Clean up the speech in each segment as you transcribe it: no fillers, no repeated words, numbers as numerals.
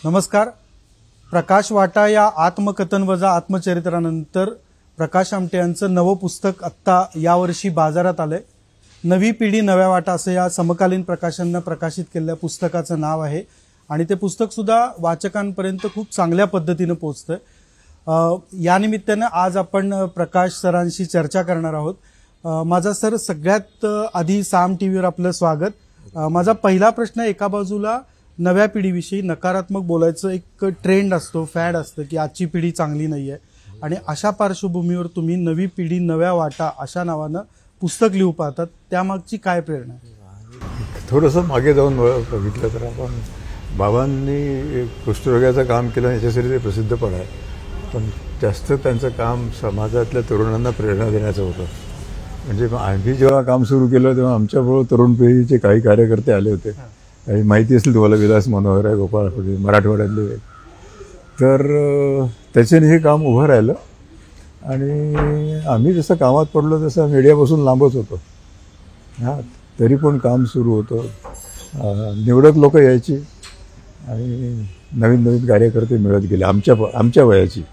नमस्कार. प्रकाश वाटा या आत्मकथन वजा आत्मचरित्रानंतर प्रकाश आमटे यांचं नवं पुस्तक आत्ता यावर्षी बाजारात आलंय. नवी पिढी नव्या वाटा असं या समकालीन प्रकाशनानं प्रकाशित केलेल्या पुस्तकाचं नाव आहे आणि ते पुस्तक सुद्धा वाचकांपर्यंत खूप चांगल्या पद्धतीनं पोहोचतंय. या निमित्तानं आज आपण प्रकाश सरांशी चर्चा करणार आहोत. माझा सर सगळ्यात आधी साम टीव्हीवर आपलं स्वागत. माझा पहिला प्रश्न, एका बाजूला नव्या पिढीविषयी नकारात्मक बोलायचं एक ट्रेंड असतो, फॅड असतं की आजची पिढी चांगली नाही आहे, आणि अशा पार्श्वभूमीवर तुम्ही नवी पिढी नव्या वाटा अशा नावानं पुस्तक लिहू पाहतात, त्यामागची काय प्रेरणा? थोडंसं मागे जाऊन बघितलं तर आपण बाबांनी कुष्ठरोग्याचं काम केलं याच्यासाठी ते प्रसिद्ध पण आहे, पण जास्त त्यांचं काम समाजातल्या तरुणांना प्रेरणा देण्याचं होतं. म्हणजे आम्ही जेव्हा काम सुरू केलं तेव्हा आमच्याबरोबर तरुण पिढीचे काही कार्यकर्ते आले होते. काही माहिती असेल तुम्हाला, विलास मनोहर आहे, गोपाळ फुले, मराठवाड्यातले. तर त्याच्याने हे काम उभं राहिलं आणि आम्ही जसं कामात पडलो तसं मीडियापासून लांबच होतो. तरी पण काम सुरू होतं. निवडक लोक यायची आणि नवीन नवीन कार्यकर्ते मिळत गेले आमच्या वयाची,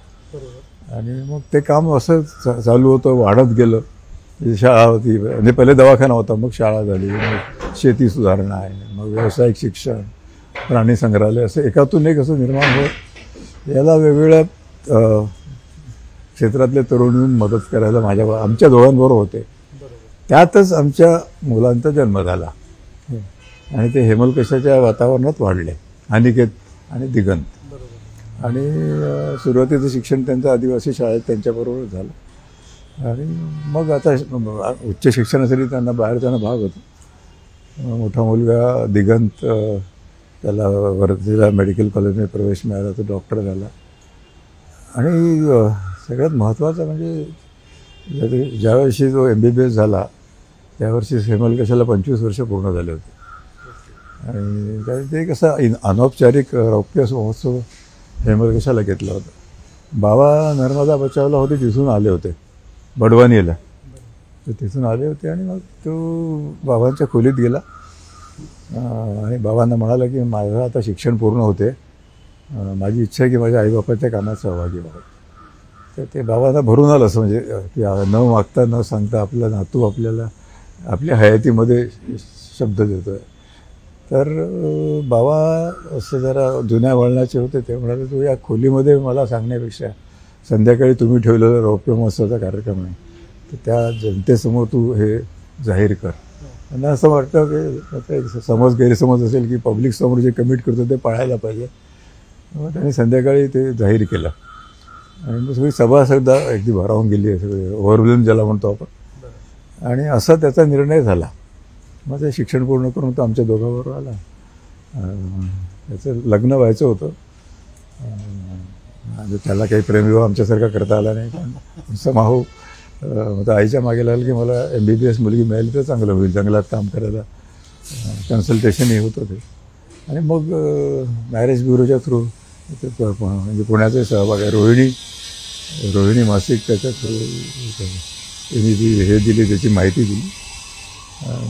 आणि मग ते काम असं चालू होतं, वाढत गेलं. शाळा होती, म्हणजे पहिले दवाखाना होता, मग शाळा झाली, मग शेती सुधारणा आहे, मग व्यावसायिक शिक्षण, प्राणी संग्रहालय, असं एकातून एक असं निर्माण होत. याला वेगवेगळ्या क्षेत्रातले तरुण येऊन मदत करायला आमच्या दोघांबरोबर होते. त्यातच आमच्या मुलांचा जन्म झाला आणि ते हेमलकशाच्या वातावरणात वाढले, अनिकेत आणि दिगंत. आणि सुरुवातीचं शिक्षण त्यांचं आदिवासी शाळेत त्यांच्याबरोबर झालं आणि मग आता उच्च शिक्षणासाठी त्यांना बाहेर जाणं भाग होतं. मोठा मुलगा दिगंत, त्याला वर्धेला मेडिकल कॉलेजमध्ये प्रवेश मिळाला, तो डॉक्टर झाला. आणि सगळ्यात महत्त्वाचं म्हणजे ज्यावर्षी जो MBBS झाला त्यावर्षी हेमलकशाला 25 वर्ष पूर्ण झाले होते. आणि ते कसं अनौपचारिक रौप्य महोत्सव हेमलकशाला घेतला होता. बाबा नर्मदा बचावला होते, तिथून आले होते बडवानीला, तर तिथून आले होते. आणि मग तो बाबांच्या खोलीत गेला आणि बाबांना म्हणाला की माझं आता शिक्षण पूर्ण होते, माझी इच्छा आहे की माझ्या आईबापाच्या कामात सहभागी व्हावं. तर ते बाबांना भरून आलं असं, म्हणजे की न मागता न सांगता आपला नातू आपल्याला आपल्या हयातीमध्ये शब्द देतो आहे. तर बाबा असे जरा जुन्या वळणाचे होते. ते म्हणाले, तू या खोलीमध्ये मला सांगण्यापेक्षा संध्याकाळी तुम्ही ठेवलेला रौप्य महोत्सवाचा कार्यक्रम आहे, तर त्या जनतेसमोर तू हे जाहीर कर. त्यांना असं वाटतं की आता गैरसमज असेल की पब्लिक समोर जे कमिट करतो ते पाळायला पाहिजे. मग त्यांनी संध्याकाळी ते जाहीर केलं आणि मग सगळी सभा सुद्धा अगदी भारावून गेली आहे, सगळे ओव्हरवेल्म ज्याला म्हणतो आपण. आणि असा त्याचा निर्णय झाला. मग ते शिक्षण पूर्ण करून तो आमच्या दोघांबरोबर आला. त्याचं लग्न व्हायचं होतं, म्हणजे त्याला काही प्रेमविवाह आमच्यासारखा करता आला नाही, पण समाहो आईच्या मागे लागलं की मला MBBS मुलगी मिळाली तर चांगलं होईल, जंगलात काम करायला कन्सल्टेशनही होतं ते. आणि मग मॅरेज ब्युरोच्या थ्रू म्हणजे पुण्याचे सहभाग आहे, रोहिणी मासिक, त्याच्या थ्रू त्यांनी जी हे दिली, त्याची माहिती दिली.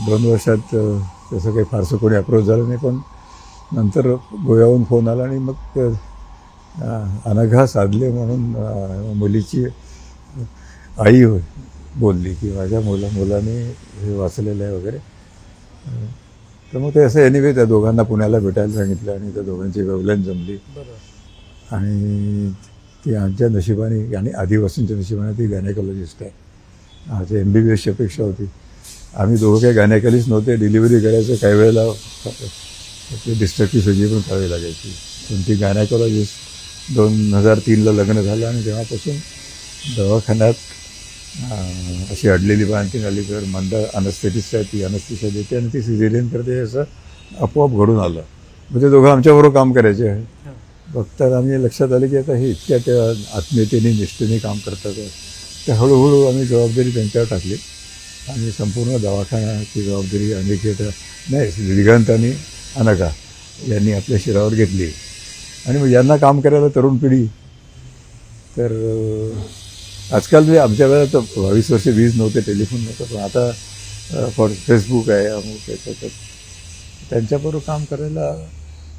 2 वर्षात तसं काही फारसं कोणी अप्रोच झालं नाही, पण नंतर गोव्याहून फोन आला आणि मग अनघा साधले म्हणून मुलीची आई बोलली की माझ्या मुलाने हे वाचलेलं आहे वगैरे. तर मग ते असं एनिवे त्या दोघांना पुण्याला भेटायला सांगितलं आणि त्या दोघांची वेवलेन जमली. आणि ती आमच्या नशिबाने आणि आदिवासींच्या नशिबाने ती गायनेकॉलॉजिस्ट आहे. आमच्या MBBSची अपेक्षा होती. आम्ही दोघं काही गायनेकॉलॉजिस्ट नव्हते. डिलिव्हरी करायचं काही वेळेला डिस्ट्रक्टिव्ह सर्जरी पण करावी लागायची, पण ती गायनेकॉलॉजिस्ट 2003ला लग्न झालं आणि तेव्हापासून दवाखान्यात अशी अडलेली बांधती आली तर मंद अनस्थेटिस्ट आहे, ती अनस्थेशिया देते आणि ती सिझेरियन करते, असं आपोआप घडून आलं. म्हणजे दोघं आमच्याबरोबर काम करायचे आहे. बघतात आम्ही लक्षात आलं की आता हे इतक्या त्या आत्मीयतेने निष्ठेने काम करतात, तर हळूहळू आम्ही जबाबदारी त्यांच्यावर टाकली आणि संपूर्ण दवाखान्याची जबाबदारी दिगंत आणि अनघा यांनी आपल्या शिरावर घेतली. आणि मग यांना काम करायला तरुण पिढी, तर आजकाल म्हणजे आमच्या वेळेला तर 22 वर्षे वीज नव्हते, टेलिफोन नव्हतं, पण आता फेसबुक आहे, अमुक आहे, त्याच्यात त्यांच्याबरोबर काम करायला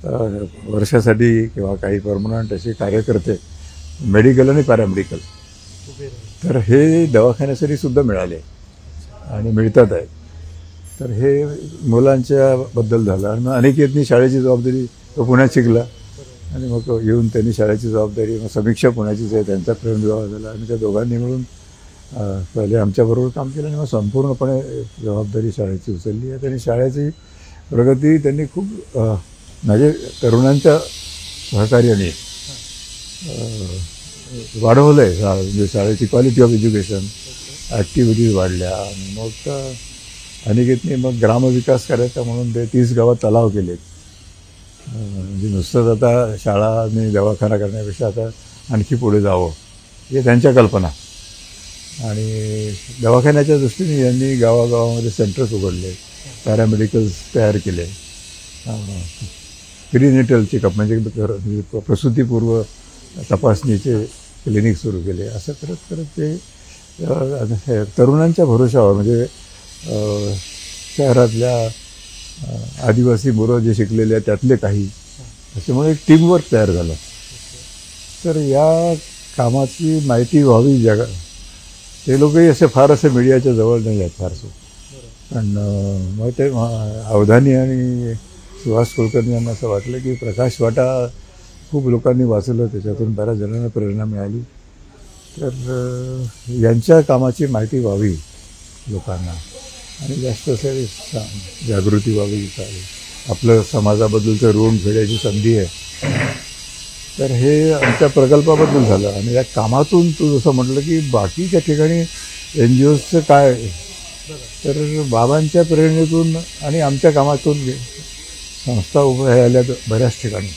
वर्षासाठी किंवा काही परमनंट असे कार्यकर्ते मेडिकल आणि पॅरामेडिकल तर हे दवाखान्यासाठी सुद्धा मिळाले आणि मिळतात आहे. तर हे मुलांच्या बद्दल झालं. आणि मग अनिकेतनी शाळेची जबाबदारी, तो पुण्यात शिकला आणि मग येऊन त्यांनी शाळेची जबाबदारी, मग समीक्षा पुण्याचीच आहे, त्यांचा प्रेमविवाह झाला आणि त्या दोघांनी मिळून पहिले आमच्याबरोबर काम केलं आणि मग संपूर्णपणे जबाबदारी शाळेची उचलली आहे. त्यांनी शाळेची प्रगती त्यांनी खूप म्हणजे तरुणांच्या सहकार्याने वाढवलं आहे. म्हणजे शाळेची क्वालिटी ऑफ एज्युकेशन, ॲक्टिव्हिटीज वाढल्या. आणि मग अनिकेतने मग ग्रामविकास करायचा म्हणून ते 30 गावात तलाव केलेत. म्हणजे नुसतंच आता शाळा आणि दवाखाना करण्यापेक्षा आता आणखी पुढे जावं हे त्यांच्या कल्पना. आणि दवाखान्याच्या दृष्टीने यांनी गावागावामध्ये सेंटर्स उघडले, पॅरामेडिकल्स तयार केले, प्रीनेटल चेकअप म्हणजे प्रसूतीपूर्व तपासणीचे क्लिनिक सुरू केले. असं करत करत ते तरुणांच्या भरोशावर म्हणजे शहरातल्या आदिवासी मुलं जे शिकलेले आहेत त्यातले काही, त्याच्यामुळे एक टीमवर्क तयार झालं. तर या कामाची माहिती व्हावी जगा, ते लोकही असे फार असे मीडियाच्या जवळ नाही आहेत फारसे. पण मग ते अवधानी आणि सुहास कुलकर्णी यांना असं वाटलं की प्रकाश वाटा खूप लोकांनी वाचलं, त्याच्यातून बऱ्याच जणांना प्रेरणा मिळाली. तर यांच्या कामाची माहिती व्हावी लोकांना आणि जास्त असे जागृती व्हावी, आपलं समाजाबद्दलचं ऋण फेडायची संधी आहे. तर हे आमच्या प्रकल्पाबद्दल झालं. आणि या कामातून तू जसं म्हटलं की बाकीच्या ठिकाणी NGOजचं काय, तर बाबांच्या प्रेरणेतून आणि आमच्या कामातून संस्था उभ्या राहिल्या बऱ्याच ठिकाणी.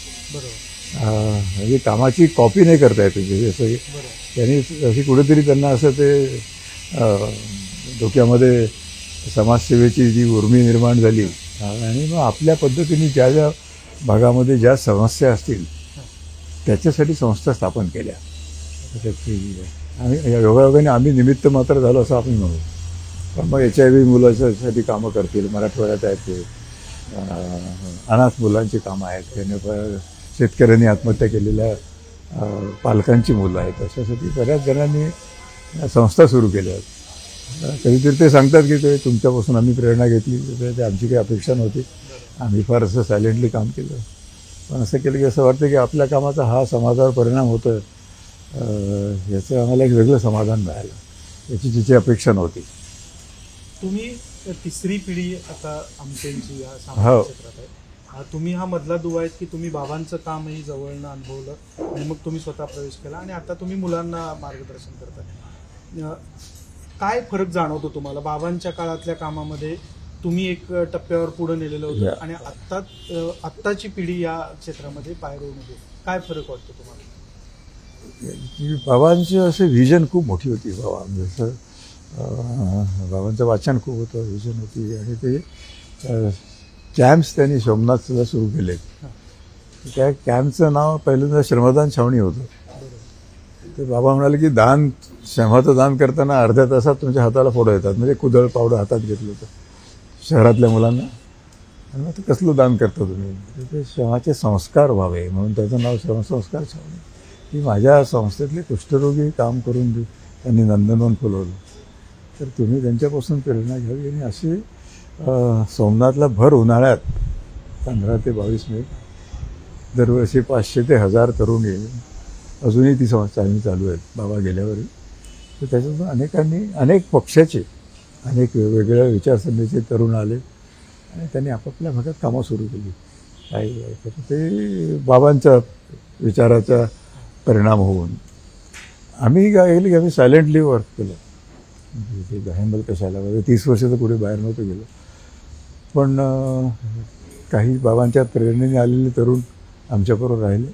म्हणजे कामाची कॉपी नाही करता येत जसं त्यांनी अशी कुठेतरी त्यांना असं ते डोक्यामध्ये समाजसेवेची जी उर्मी निर्माण झाली आणि मग आपल्या पद्धतीने ज्या ज्या भागामध्ये ज्या समस्या असतील त्याच्यासाठी संस्था स्थापन केल्या. आणि योगायोगाने आम्ही निमित्त मात्र झालो असं आपण म्हणू. पण मग HIV मुलांसाठी कामं करतील, मराठवाड्यात आहेत ते अनाथ मुलांची कामं आहेत, त्याने शेतकऱ्यांनी आत्महत्या केलेल्या पालकांची मुलं आहेत, अशासाठी बऱ्याच जणांनी संस्था सुरू केल्या आहेत. कधीतरी ते सांगतात की ते तुमच्यापासून आम्ही प्रेरणा घेतली, ते आमची काही अपेक्षा नव्हती, आम्ही फार असं सायलेंटली काम केलं. पण असं केलं की असं वाटतं की आपल्या कामाचा हा समाजावर परिणाम होतो आहे, याचं आम्हाला एक वेगळं समाधान मिळालं, याची जिची अपेक्षा नव्हती. तुम्ही तिसरी पिढी आता आमटेंची या सामाजिक क्षेत्रात आहे. तुम्ही हा मधला दुवा आहेत की तुम्ही बाबांचं कामही जवळनं अनुभवलं आणि मग तुम्ही स्वतः प्रवेश केला आणि आता तुम्ही मुलांना मार्गदर्शन करताय. काय फरक जाणवतो तुम्हाला बाबांच्या काळातल्या कामामध्ये? तुम्ही एक टप्प्यावर पुढे नेलेलं होतं आणि आत्ताची पिढी या क्षेत्रामध्ये पाय रोवण्यामध्ये काय फरक वाटतो तुम्हाला? बाबांची असे व्हिजन खूप मोठी होती. जसं बाबांचं वाचन खूप होतं, व्हिजन होती. आणि ते कॅम्प्स त्यांनी सोमनाथला सुरू केले. त्या कॅम्पचं नाव पहिल्यांदा श्रमदान छावणी होतं. ते बाबा म्हणाले की श्रमाचं दान करताना अर्ध्या तासात तुमच्या हाताला फोडं येतात. म्हणजे कुदळ पावडं हातात घेतलं होतं शहरातल्या मुलांना. आणि मग ते कसलं दान करता तुम्ही? ते श्रमाचे संस्कार व्हावे म्हणून त्याचं नाव श्रमसंस्कार छावणी. की माझ्या संस्थेतले कुष्ठरोगी काम करून त्यांनी नंदनवन फुलवलं, तर तुम्ही त्यांच्यापासून प्रेरणा घ्यावी. आणि अशी सोमनाथला भर उन्हाळ्यात 15 ते 22 मे दरवर्षी 500 ते 1000 तरुण येईल. अजूनही ती चालणी चालू आहेत बाबा गेल्यावरही. तर त्याच्यातून अनेक पक्षाचे, अनेक वेगवेगळ्या विचारसरणीचे तरुण आले आणि त्यांनी आपापल्या भागात कामं सुरू केली. काही ते बाबांच्या विचाराचा परिणाम होऊन आम्ही काय केलं की आम्ही सायलेंटली वर्क केलं. ते हेमल कशाला 30 वर्ष तर कुठे बाहेर नव्हतं गेलं. पण काही बाबांच्या प्रेरणेने आलेले तरुण आमच्याबरोबर राहिले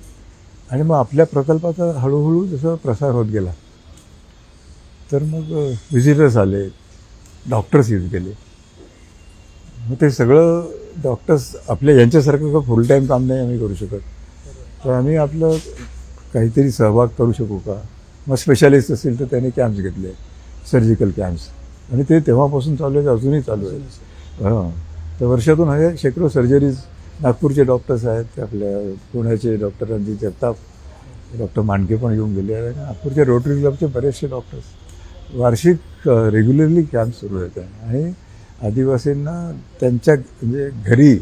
आणि मग आपल्या प्रकल्पाचा हळूहळू जसं प्रसार होत गेला तर मग व्हिजिटर्स आले, डॉक्टर्स येत गेले. मग ते सगळं डॉक्टर्स आपल्या यांच्यासारखं फुल टाईम काम नाही आम्ही करू शकत, तर आम्ही आपलं काहीतरी सहभाग करू शकू का. मग स्पेशालिस्ट असतील तर त्याने कॅम्प्स घेतले, सर्जिकल कॅम्प्स. आणि ते तेव्हापासून चालू आहेत, अजूनही चालू आहे. हां, तर वर्षातून शेकडो सर्जरीज नागपूरचे डॉक्टर्स आहेत, आपल्या पुण्याचे डॉक्टर रणजित जगताप, डॉक्टर मांडके पण येऊन गेले आहेत. नागपूरचे रोटरी क्लबचे बरेचसे डॉक्टर्स वार्षिक रेग्युलरली कॅम्प सुरू आहेत आणि आदिवासींना त्यांच्या म्हणजे घरी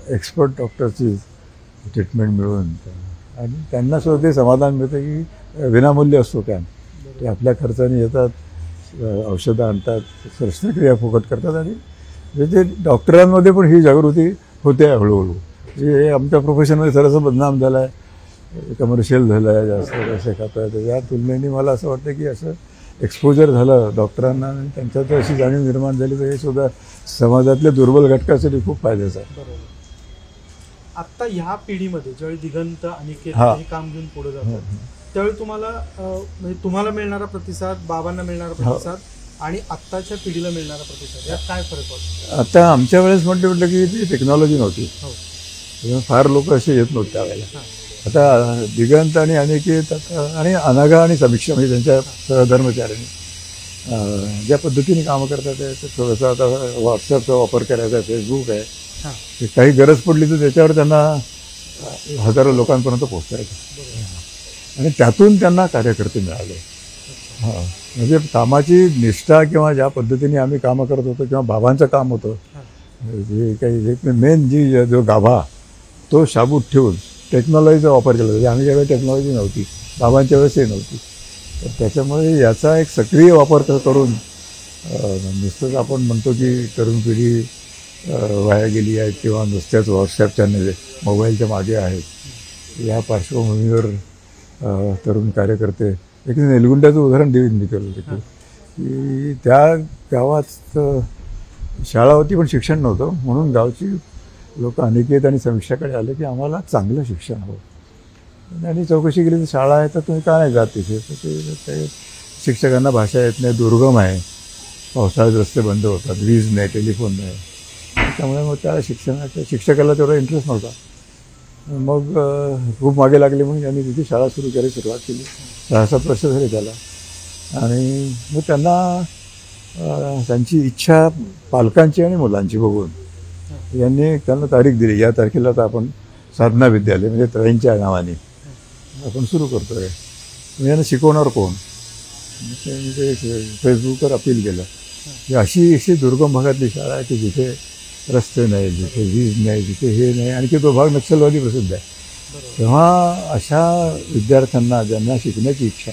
एक्सपर्ट डॉक्टरची ट्रीटमेंट मिळून आणि त्यांना सुद्धा ते समाधान मिळतं की विनामूल्य असतो कॅम्प. ते आपल्या खर्चाने येतात, औषधं आणतात, शस्त्रक्रिया फुकट करतात आणि म्हणजे डॉक्टरांमध्ये पण ही जागृती होते हळूहळू. हे आमच्या प्रोफेशनमध्ये थोडंसं बदनाम झालं आहे, कमर्शियल झालं आहे, जास्त पैसे खात आहे. तर या तुलनेने मला असं वाटतं की असं एक्सपोजर झालं डॉक्टरांना आणि त्यांच्यात अशी जाणीव निर्माण झाली तर हे सुद्धा समाजातल्या दुर्बल घटकासाठी खूप फायद्याचं आहे. बरोबर. आत्ता ह्या पिढीमध्ये ज्यावेळी दिगंत अनिकेत हा. हे काम घेऊन पुढे जातात त्यावेळी तुम्हाला म्हणजे तुम्हाला मिळणारा प्रतिसाद, बाबांना मिळणारा प्रतिसाद आणि आत्ताच्या पिढीला मिळणारा प्रतिसाद यात काय फरक वाटतो? आता आमच्या वेळेस म्हटलं की ती टेक्नॉलॉजी नव्हती, त्यामुळे फार लोक असे येत नव्हते त्यावेळेला. आता दिगंत आणि अनिकेत आता आणि अनाघा आणि समीक्षा म्हणजे त्यांच्या सहधर्मचाऱ्यांनी ज्या पद्धतीने कामं करतात आहे तर थोडंसं आता व्हॉट्सअपचा वापर करायचा आहे, फेसबुक आहे, ते काही गरज पडली तर त्याच्यावर त्यांना हजारो लोकांपर्यंत पोहोचायचं आणि त्यातून त्यांना कार्यकर्ते मिळाले. हां, म्हणजे कामाची निष्ठा किंवा ज्या पद्धतीने आम्ही कामं करत होतो किंवा बाबांचं काम होतं जे काही मेन जी जो गाभा तो शाबूत ठेवून टेक्नॉलॉजीचा वापर केला म्हणजे आम्ही ज्यावेळी टेक्नॉलॉजी नव्हती, बाबांच्या वेळेसही नव्हती, तर त्याच्यामुळे याचा एक सक्रिय वापर करून नुसतंच आपण म्हणतो की तरुण पिढी वाया गेली आहे किंवा नुसत्याच व्हॉट्सॲप चॅनल मोबाईलच्या मागे आहेत, या पार्श्वभूमीवर तरुण कार्यकर्ते एक नेलगुंड्याचं उदाहरण देईन मी केलं होतं की त्या गावात शाळा होती पण शिक्षण नव्हतं म्हणून गावची लोक अनिकेत आणि समीक्षाकडे आले की आम्हाला चांगलं शिक्षण हवं आणि चौकशी केली तर शाळा आहे तर तुम्ही का नाही जात तिथे, तर ते शिक्षकांना भाषा येत नाही, दुर्गम आहे, पावसाळ्यात रस्ते बंद होतात, वीज नाही, टेलिफोन नाही, त्यामुळे मग त्या शिक्षकाला तेवढा इंटरेस्ट नव्हता. मग खूप मागे लागले म्हणून त्यांनी तिथे शाळा सुरू करायला सुरुवात केली. 6-7 वर्ष झाले त्याला आणि मग त्यांना त्यांची इच्छा पालकांची आणि मुलांची बघून यांनी त्यांना तारीख दिली, या तारखेला तर आपण साधना विद्यालय म्हणजे ताईंच्या नावाने आपण सुरू करतो आहे. मग यांना शिकवणार कोण? म्हणजे फेसबुकवर अपील केलं की अशी दुर्गम भागातली शाळा आहे की जिथे रस्ते नाही, जिथे वीज नाही, जिथे हे नाही, आणखी तो भाग नक्षलवादी प्रसिद्ध आहे. तेव्हा अशा विद्यार्थ्यांना ज्यांना शिकण्याची इच्छा,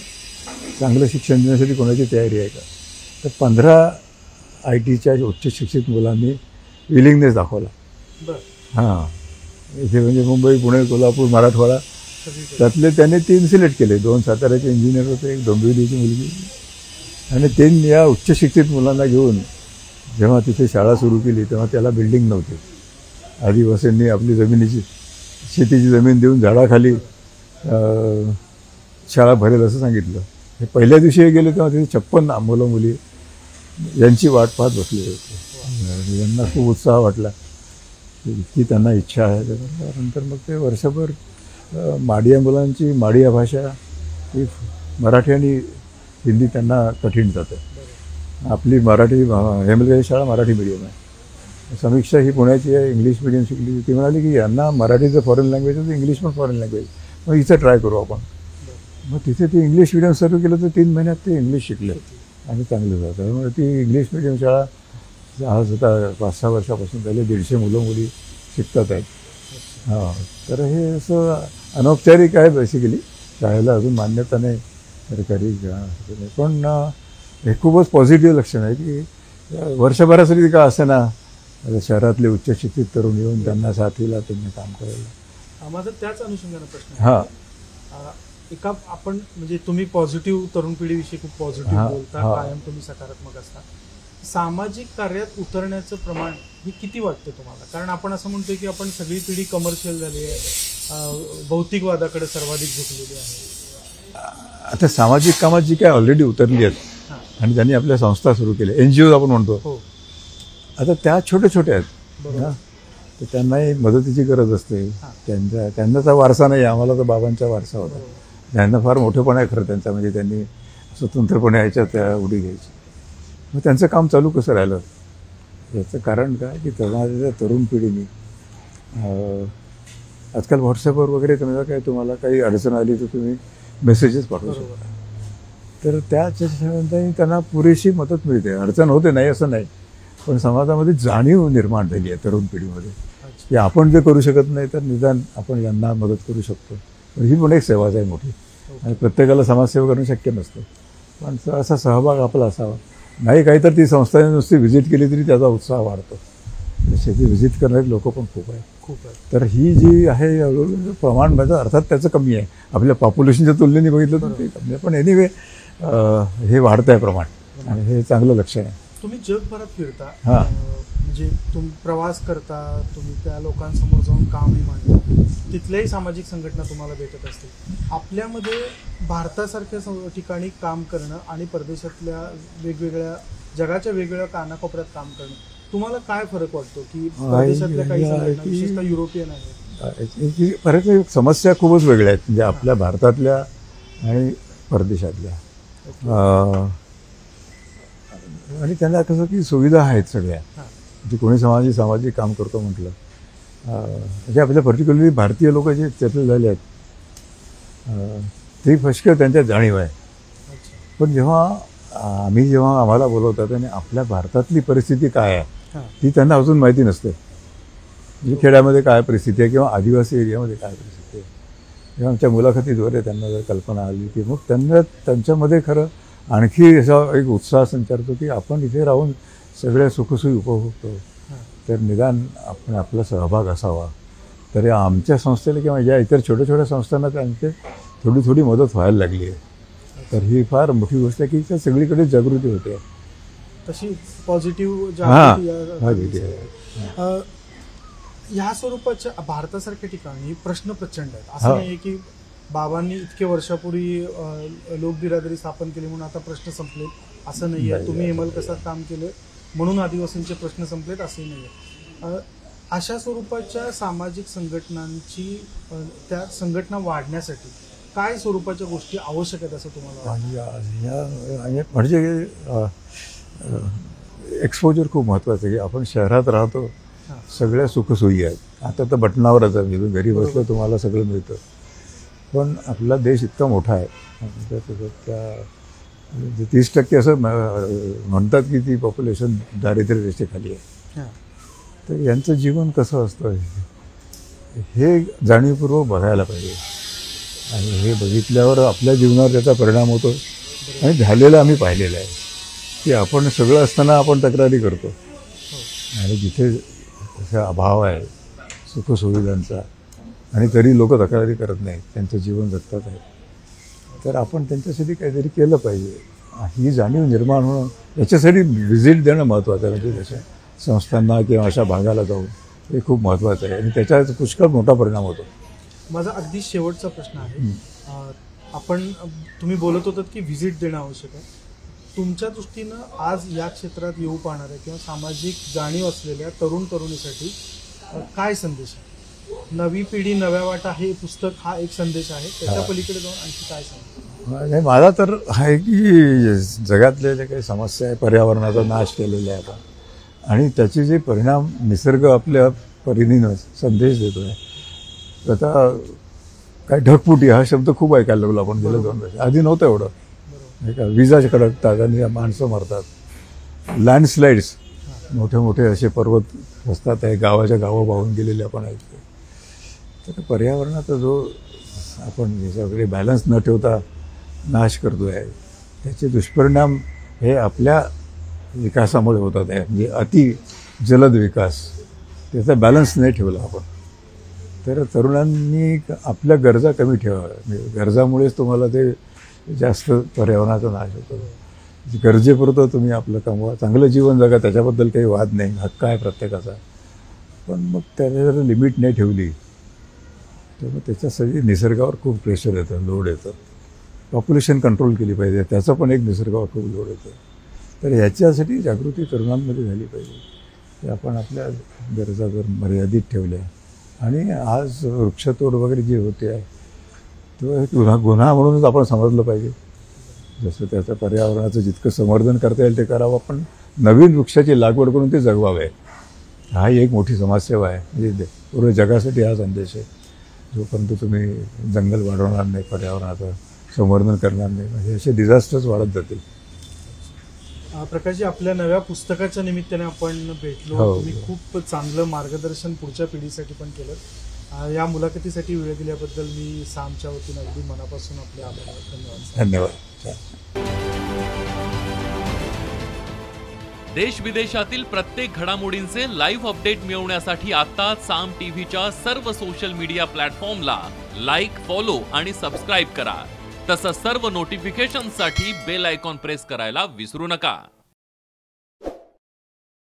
चांगलं शिक्षण देण्यासाठी कोणाची तयारी आहे का, तर 15 ITच्या उच्च शिक्षित मुलांनी विलिंगनेस दाखवला. हां, इथे म्हणजे मुंबई, पुणे, कोल्हापूर, मराठवाडा त्यातले त्यांनी 3 सिलेक्ट केले. 2 साताऱ्याचे इंजिनियर होते, एक डोंबिवलीची मुलगी आणि 3 या उच्च शिक्षित मुलांना घेऊन जेव्हा तिथे शाळा सुरू केली तेव्हा त्याला बिल्डिंग नव्हती. आदिवासींनी आपली जमिनीची शेतीची जमीन देऊन झाडाखाली शाळा भरेल असं सांगितलं. हे पहिल्या दिवशी हे गेले तेव्हा तिथे 56 मुलं मुली यांची वाट पाहत बसले होते. यांना खूप उत्साह वाटला की त्यांना इच्छा आहे. त्यानंतर मग ते वर्षभर माडिया मुलांची माडिया भाषा ही मराठी आणि हिंदी त्यांना कठीण जातं. आपली मराठी हेमलकरची शाळा मराठी मीडियम आहे. समीक्षा ही पुण्याची आहे, इंग्लिश मीडियम शिकली. ती म्हणाली की यांना मराठीचं फॉरेन लँग्वेज आहे तर इंग्लिश पण फॉरेन लँग्वेज, मग हिचं ट्राय करू आपण. मग तिथे ती इंग्लिश मीडियम सुरू केलं तर 3 महिन्यात ते इंग्लिश शिकले आणि चांगलं जातं. त्यामुळे ती इंग्लिश मीडियम शाळा आज आता 5-6 वर्षापासून झाले 150 मुलं मुली शिकतात आहेत. हां, तर हे असं अनौपचारिक आहे बेसिकली. शाळेला अजून मान्यता नाही सरकारी, पण हे खूपच पॉझिटिव्ह लक्षण आहे की वर्षभरासाठी का असे ना शहरातले उच्च शिक्षित तरुण येऊन त्यांना साथीला त्यांनी काम करायला. माझा त्याच अनुषंगाने प्रश्न आहे. हां, एका आपण म्हणजे तुम्ही पॉझिटिव्ह तरुण पिढीविषयी खूप पॉझिटिव्ह बोलता, कायम तुम्ही सकारात्मक असता. सामाजिक कार्यात उतरण्याचं प्रमाण हे किती वाटतं तुम्हाला? कारण आपण असं म्हणतोय की आपण सगळी पिढी कमर्शियल झाली आहे, भौतिकवादाकडे सर्वाधिक झुकलेली आहे. आता सामाजिक कामात जी काय ऑलरेडी उतरली आहेत आणि त्यांनी आपल्या संस्था सुरू केल्या, NGO आपण म्हणतो, आता त्या छोट्या छोट्या आहेत ना, तर त्यांनाही मदतीची गरज असते. त्यांचा वारसा नाही, आम्हाला तर बाबांचा वारसा होता. त्यांना फार मोठेपण आहे खरं त्यांचा, म्हणजे त्यांनी स्वतंत्रपणे यायच्या त्या उडी घ्यायची. मग त्यांचं काम चालू कसं राहिलं याचं कारण काय की तेव्हा तरुण पिढीने आजकाल व्हॉट्सअपवर वगैरे तुम्हाला काही अडचण आली तर तुम्ही मेसेजेस पाठवू शकता. तर त्याच्यानंतर त्यांना पुरेशी मदत मिळते. अडचण होते नाही असं नाही, पण समाजामध्ये जाणीव निर्माण झाली आहे तरुण पिढीमध्ये की आपण जे करू शकत नाही तर निदान आपण यांना मदत करू शकतो. तर ही पण एक सेवाच आहे मोठी. आणि प्रत्येकाला समाजसेवा करणं शक्य नसतं, पण असा सहभाग आपला असावा. नाही काही तर ती संस्थाने नुसती व्हिजिट केली तरी त्याचा उत्साह वाढतो. शेती व्हिजिट करणारे लोक पण खूप आहेत. तर ही जी आहे प्रमाण म्हणजे अर्थात त्याचं कमी आहे, आपल्या पॉप्युलेशनच्या तुलनेने बघितलं तर ते कमी आहे, पण एनिवे हे वाढतं आहे प्रमाण आणि हे चांगलं लक्षण आहे. तुम्ही जगभरात फिरता, हां. म्हणजे तुम्ही प्रवास करता, तुम्ही त्या लोकांसमोर जाऊन कामही मांडता, तिथल्याही सामाजिक संघटना तुम्हाला भेटत असतील. आपल्यामध्ये भारतासारख्या ठिकाणी काम करणं आणि परदेशातल्या वेगवेगळ्या जगाच्या वेगवेगळ्या कानाकोपऱ्यात काम करणं, तुम्हाला काय फरक वाटतो की परदेशातल्या काही संघटना विशेषतः युरोपियन आहेत? बऱ्याच समस्या खूपच वेगळ्या आहेत, म्हणजे आपल्या भारतातल्या आणि परदेशातल्या. आणि त्यांना कसं की सुविधा आहेत सगळ्या, म्हणजे कोणी सामाजिक काम करतो म्हटलं म्हणजे आपल्या पर्टिक्युलरली भारतीय लोक जे सेटल झाले आहेत ते फष्क त्यांच्यात जाणीव आहे. पण जेव्हा आम्हाला बोलवतात आणि आपल्या भारतातली परिस्थिती काय आहे ती त्यांना अजून माहिती नसते. म्हणजे खेड्यामध्ये काय परिस्थिती आहे किंवा आदिवासी एरियामध्ये काय परिस्थिती आहे, जेव्हा आमच्या मुलाखतीद्वारे त्यांना जर कल्पना आली की मग त्यांच्यामध्ये खरं आणखी असा एक उत्साह संचारतो की आपण इथे राहून सगळ्या सुखसोयी उपभोगतो, तर निदान आपण आपला सहभाग असावा. तर या आमच्या संस्थेला किंवा या इतर छोट्या छोट्या संस्थांना त्यांची थोडी थोडी मदत व्हायला लागली आहे. तर ही फार मोठी गोष्ट आहे की त्या सगळीकडे जागृती होते. तशी पॉझिटिव्ह जागृती आहे. ह्या स्वरूपाच्या भारतासारख्या ठिकाणी प्रश्न प्रचंड आहेत. असं नाही की बाबांनी इतके वर्षापूर्वी लोकबिरादरी स्थापन केली म्हणून आता प्रश्न संपले असं नाही आहे. तुम्ही हेमलकसात काम केलं म्हणून आदिवासींचे प्रश्न संपलेत असंही नाही आहे. अशा स्वरूपाच्या सामाजिक संघटनांची त्या संघटना वाढण्यासाठी काय स्वरूपाच्या गोष्टी आवश्यक आहेत असं तुम्हाला वाटतं? म्हणजे एक्सपोजर खूप महत्त्वाचं आहे. आपण शहरात राहतो, सगळ्या सुखसोयी आहेत, आता तर बटनावरच आहे, घरी बसलं तुम्हाला सगळं मिळतं. पण आपला देश इतका मोठा आहे, त्या 30% असं म्हणतात की ती पॉप्युलेशन दारिद्र्य रेषेखाली आहे. तर यांचं जीवन कसं असतं हे जाणीवपूर्वक बघायला पाहिजे. आणि हे बघितल्यावर आपल्या जीवनावर त्याचा परिणाम होतो. आणि झालेलं आम्ही पाहिलेलं आहे की आपण सगळं असताना आपण तक्रारी करतो आणि जिथे असा अभाव आहे सुखसुविधांचा आणि तरी लोक तक्रारी करत नाहीत, त्यांचं जीवन जगतात आहेत. तर आपण त्यांच्यासाठी काहीतरी केलं पाहिजे. ही जाणीव निर्माण होणं, याच्यासाठी व्हिजिट देणं महत्त्वाचं आहे. म्हणजे तशा संस्थांना किंवा अशा भागाला जाऊन हे खूप महत्त्वाचं आहे आणि त्याचा पुष्कळ मोठा परिणाम होतो. माझा अगदी शेवटचा प्रश्न आहे. तुम्ही बोलत होतात की व्हिजिट देणं आवश्यक आहे. तुमच्या दृष्टीनं आज या क्षेत्रात येऊ पाहणाऱ्या किंवा सामाजिक जाणीव असलेल्या तरुणीसाठी काय संदेश आहे? नवी पिढी नव्या वाटा हे पुस्तक हा एक संदेश आहे, त्याच्या पलीकडे जाऊन आणखी काय सांगतो? नाही, माझा तर आहे की जगातले जे काही समस्या आहे, पर्यावरणाचा नाश केलेला आहे आपण आणि त्याचे जे परिणाम निसर्ग आपल्या परीनं संदेश देतो आहे. आता काय ढगफुटी हा शब्द खूप ऐकायला लागलो आपण गेल्या 2 वर्ष आधी नव्हतं एवढं. नाही का, विजा कडकतात आणि माणसं मरतात, लँडस्लाईड्स मोठे मोठे असे पर्वत असतात आहे, गावाच्या गावं वाहून गेलेले आपण ऐकतो. तर पर्यावरणाचा जो आपण सगळे बॅलन्स न ठेवता नाश करतो आहे त्याचे दुष्परिणाम हे आपल्या विकासामुळे होतात आहे. म्हणजे अति जलद विकास, त्याचा बॅलन्स नाही ठेवला आपण. तर तरुणांनी आपल्या गरजा कमी ठेवाव्या. म्हणजे गरजामुळेच तुम्हाला ते जास्त पर्यावरणाचा नाश होतो. गरजेपुरतं तुम्ही आपलं कमवा, चांगलं जीवन जगा, त्याच्याबद्दल काही वाद नाही, हक्क आहे प्रत्येकाचा. पण मग त्याने जर लिमिट नाही ठेवली तर मग त्याच्यासाठी निसर्गावर खूप प्रेशर येतं, लोड येतं. पॉप्युलेशन कंट्रोल केली पाहिजे, त्याचा पण एक निसर्गावर खूप लोड येतो. तर ह्याच्यासाठी जागृती तरुणांमध्ये झाली पाहिजे की आपण आपल्या गरजा जर मर्यादित ठेवल्या. आणि आज वृक्षतोड वगैरे जे होते आहे तो गुन्हा म्हणूनच आपण समजलं पाहिजे. जसं त्याचं पर्यावरणाचं जितकं संवर्धन करता येईल ते करावं, पण नवीन वृक्षाची लागवड करून ते जगवावे. हा एक मोठी समाजसेवा आहे. म्हणजे पूर्ण जगासाठी हा संदेश आहे. जोपर्यंत तुम्ही जंगल वाढवणार नाही, पर्यावरणाचं संवर्धन करणार नाही, म्हणजे असे डिझास्टर्स वाढत जातील. प्रकाशजी, आपल्या नव्या पुस्तकाच्या निमित्ताने आपण भेटलो. हो. तुम्ही खूप चांगलं मार्गदर्शन पुढच्या पिढीसाठी पण केलं. या मुलाखतीसाठी वेळ दिल्याबद्दल मी सामच्या वतीने अगदी मनापासून आपले आभार. धन्यवाद. धन्यवाद. देश विदेशातील प्रत्येक घडामोडींचे लाईव्ह अपडेट मिळवण्यासाठी आता साम टीव्हीच्या सर्व सोशल मीडिया प्लॅटफॉर्मला लाईक, फॉलो आणि सबस्क्राईब करा. तसंच सर्व नोटिफिकेशनसाठी बेल आयकॉन प्रेस करायला विसरू नका.